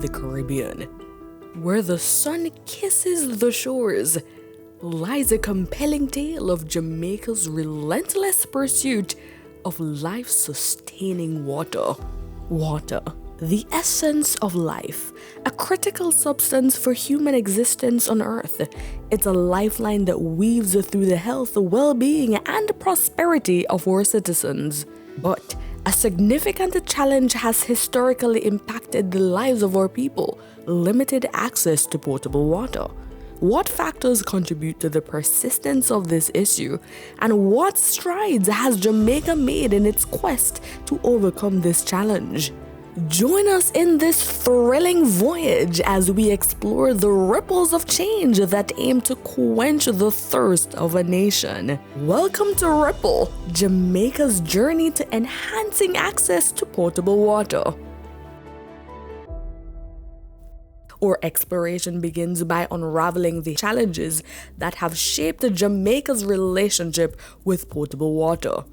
of the Caribbean. Where the sun kisses the shores lies a compelling tale of Jamaica's relentless pursuit of life-sustaining water. Water, the essence of life, a critical substance for human existence on Earth. It's a lifeline that weaves through the health, well-being, and prosperity of our citizens. But a significant challenge has historically impacted the lives of our people: limited access to potable water. What factors contribute to the persistence of this issue, and what strides has Jamaica made in its quest to overcome this challenge? Join us in this thrilling voyage as we explore the ripples of change that aim to quench the thirst of a nation. Welcome to Ripple, Jamaica's journey to enhancing access to potable water. Our exploration begins by unraveling the challenges that have shaped Jamaica's relationship with potable water.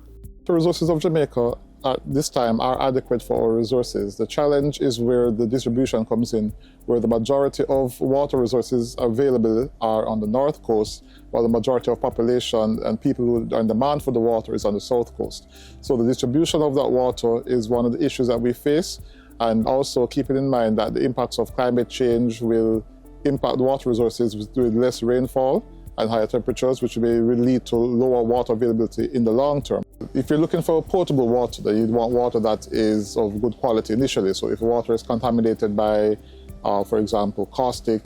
The resources of Jamaica at this time are adequate for our resources. The challenge is where the distribution comes in, where the majority of water resources available are on the north coast, while the majority of population and people who are in demand for the water is on the south coast. So the distribution of that water is one of the issues that we face, and also keeping in mind that the impacts of climate change will impact the water resources with less rainfall and higher temperatures, which will lead to lower water availability in the long term. If you're looking for potable water, then you'd want water that is of good quality initially. So if water is contaminated by, for example, caustic,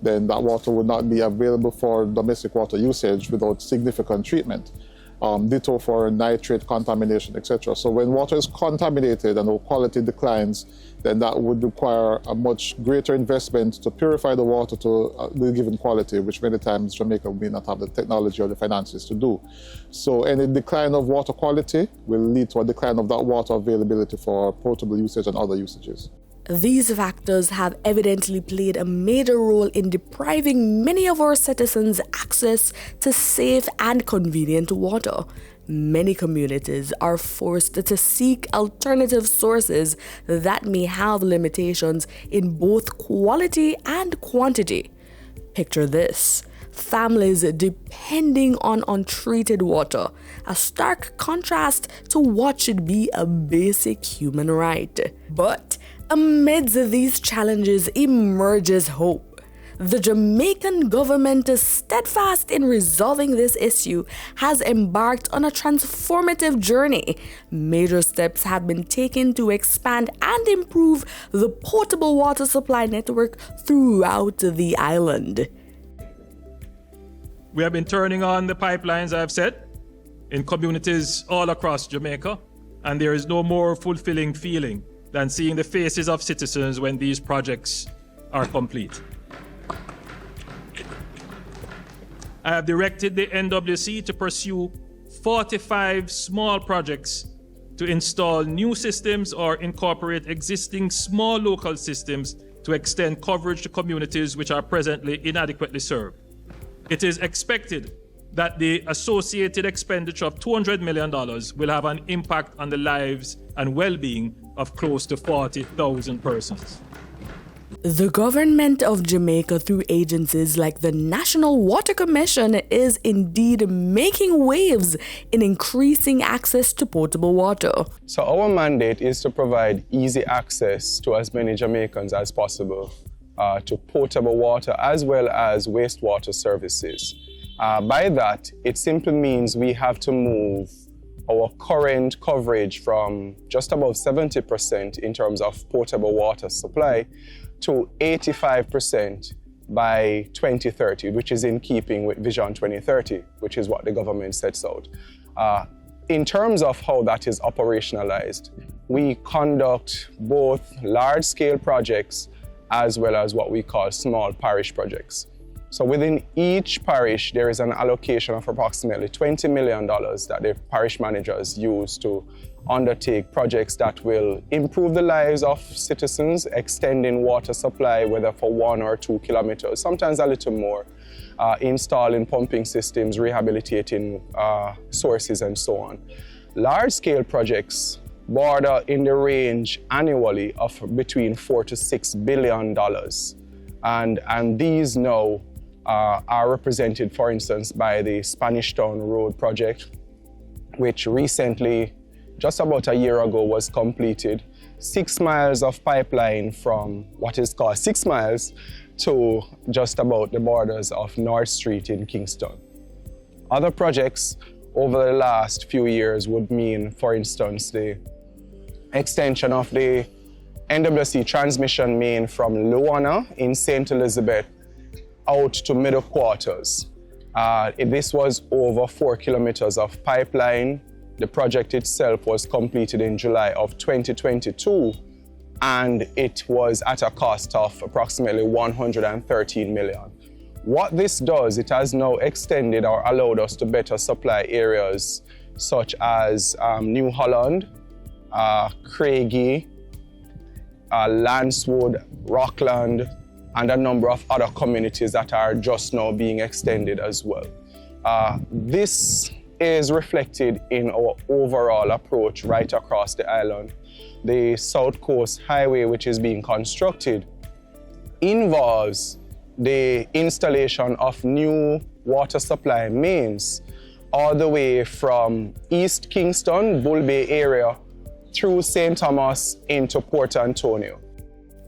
then that water would not be available for domestic water usage without significant treatment. Ditto for nitrate contamination, etc. So when water is contaminated and the quality declines, then that would require a much greater investment to purify the water to the given quality, which many times Jamaica may not have the technology or the finances to do. So any decline of water quality will lead to a decline of that water availability for potable usage and other usages. These factors have evidently played a major role in depriving many of our citizens access to safe and convenient water. Many communities are forced to seek alternative sources that may have limitations in both quality and quantity. Picture this: families depending on untreated water, a stark contrast to what should be a basic human right. But amidst these challenges emerges hope. The Jamaican government, steadfast in resolving this issue, has embarked on a transformative journey. Major steps have been taken to expand and improve the potable water supply network throughout the island. We have been turning on the pipelines, I've said, in communities all across Jamaica, and there is no more fulfilling feeling than seeing the faces of citizens when these projects are complete. I have directed the NWC to pursue 45 small projects to install new systems or incorporate existing small local systems to extend coverage to communities which are presently inadequately served. It is expected that the associated expenditure of $200 million will have an impact on the lives and well-being of close to 40,000 persons. The government of Jamaica, through agencies like the National Water Commission, is indeed making waves in increasing access to potable water. So our mandate is to provide easy access to as many Jamaicans as possible to potable water as well as wastewater services. By that, it simply means we have to move our current coverage from just about 70% in terms of potable water supply to 85% by 2030, which is in keeping with Vision 2030, which is what the government sets out. In terms of how that is operationalized, we conduct both large-scale projects as well as what we call small parish projects. So within each parish, there is an allocation of approximately $20 million that the parish managers use to undertake projects that will improve the lives of citizens, extending water supply, whether for 1 or 2 kilometers, sometimes a little more, installing pumping systems, rehabilitating sources, and so on. Large-scale projects border in the range annually of between $4 to $6 billion. And these now are represented, for instance, by the Spanish Town Road project, which recently, just about a year ago, was completed. 6 miles of pipeline from what is called 6 miles to just about the borders of North Street in Kingston. Other projects over the last few years would mean, for instance, the extension of the NWC transmission main from Luana in St. Elizabeth out to middle quarters. This was over 4 kilometers of pipeline. The project itself was completed in July of 2022, and it was at a cost of approximately $113 million. What this does, it has now extended or allowed us to better supply areas such as New Holland, Craigie, Lancewood, Rockland, and a number of other communities that are just now being extended as well. This is reflected in our overall approach right across the island. The South Coast Highway, which is being constructed, involves the installation of new water supply mains all the way from East Kingston, Bull Bay area, through St. Thomas into Port Antonio.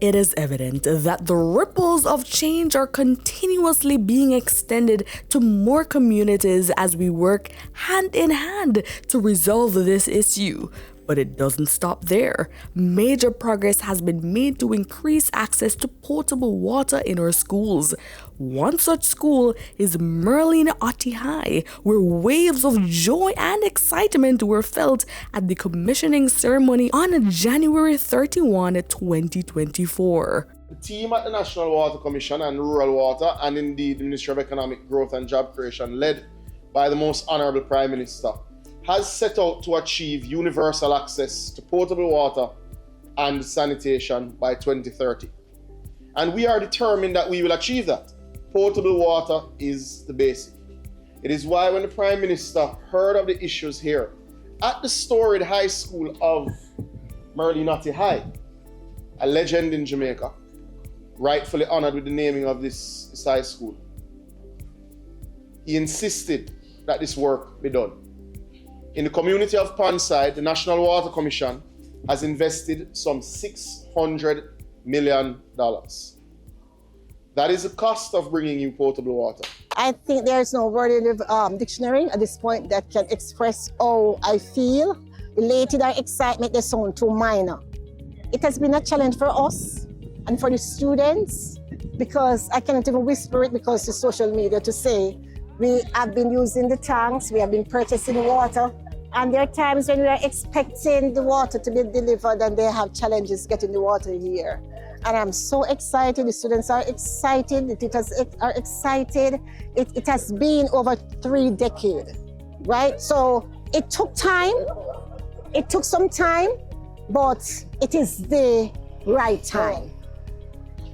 It is evident that the ripples of change are continuously being extended to more communities as we work hand in hand to resolve this issue. But it doesn't stop there. Major progress has been made to increase access to potable water in our schools. One such school is Merlin Otti High, where waves of joy and excitement were felt at the commissioning ceremony on January 31, 2024. The team at the National Water Commission and Rural Water, and indeed the Ministry of Economic Growth and Job Creation, led by the Most Honorable Prime Minister, has set out to achieve universal access to potable water and sanitation by 2030. And we are determined that we will achieve that. Potable water is the basic. It is why when the Prime Minister heard of the issues here at the storied high school of Merlin Otti High, a legend in Jamaica, rightfully honored with the naming of this high school, he insisted that this work be done. In the community of Pondside, the National Water Commission has invested some $600 million. That is the cost of bringing you potable water. I think there is no word in the dictionary at this point that can express how I feel. Elated or excitement, they sound too minor. It has been a challenge for us and for the students because I cannot even whisper it because of social media to say we have been using the tanks, we have been purchasing water, and there are times when we are expecting the water to be delivered and they have challenges getting the water here. And I'm so excited, the students are excited, the teachers are excited. It has been over 3 decades, right? So it took time, it took some time, but it is the right time.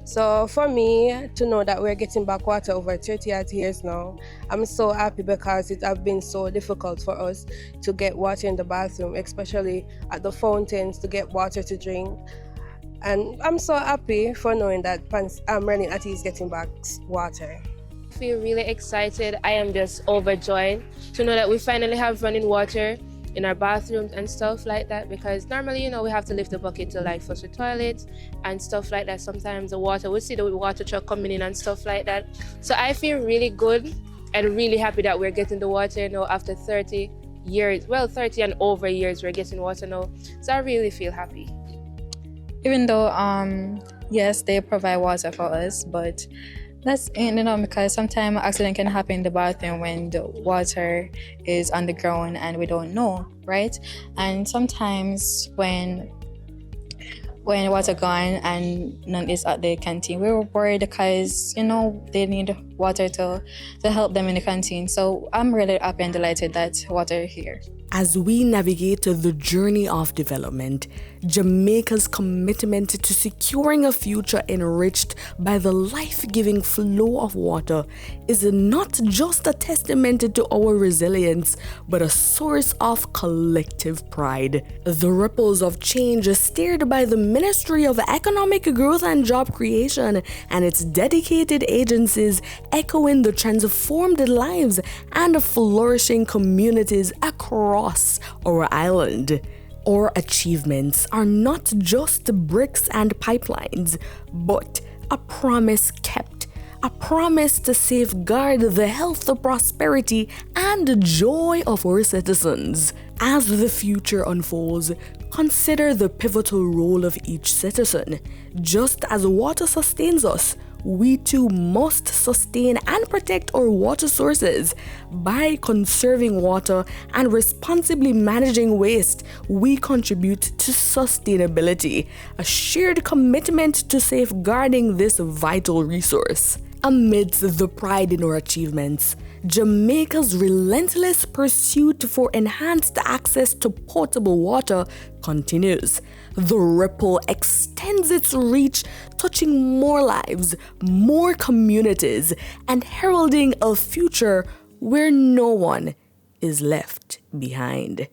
So for me, to know that we're getting back water over 30 odd years now, I'm so happy because it has been so difficult for us to get water in the bathroom, especially at the fountains, to get water to drink. And I'm so happy for knowing that Merlin Otti is getting back water. I feel really excited. I am just overjoyed to know that we finally have running water in our bathrooms and stuff like that, because normally, you know, we have to lift the bucket to like flush the toilets and stuff like that. Sometimes we see the water truck coming in and stuff like that. So I feel really good and really happy that we're getting the water now after 30 years. Well, 30 and over years we're getting water now. So I really feel happy. Even though, yes, they provide water for us, but that's, because sometimes accident can happen in the bathroom when the water is on the ground and we don't know, right? And sometimes when water gone and none is at the canteen, we were worried because, they need water to help them in the canteen. So I'm really happy and delighted that water is here. As we navigate the journey of development, Jamaica's commitment to securing a future enriched by the life-giving flow of water is not just a testament to our resilience, but a source of collective pride. The ripples of change steered by the Ministry of Economic Growth and Job Creation and its dedicated agencies, echoing the transformed lives and flourishing communities across our island. Our achievements are not just bricks and pipelines, but a promise kept, a promise to safeguard the health, prosperity, and joy of our citizens. As the future unfolds, consider the pivotal role of each citizen. Just as water sustains us, we too must sustain and protect our water sources. By conserving water and responsibly managing waste, we contribute to sustainability, a shared commitment to safeguarding this vital resource. Amidst the pride in our achievements, Jamaica's relentless pursuit for enhanced access to potable water continues. The ripple extends its reach, touching more lives, more communities, and heralding a future where no one is left behind.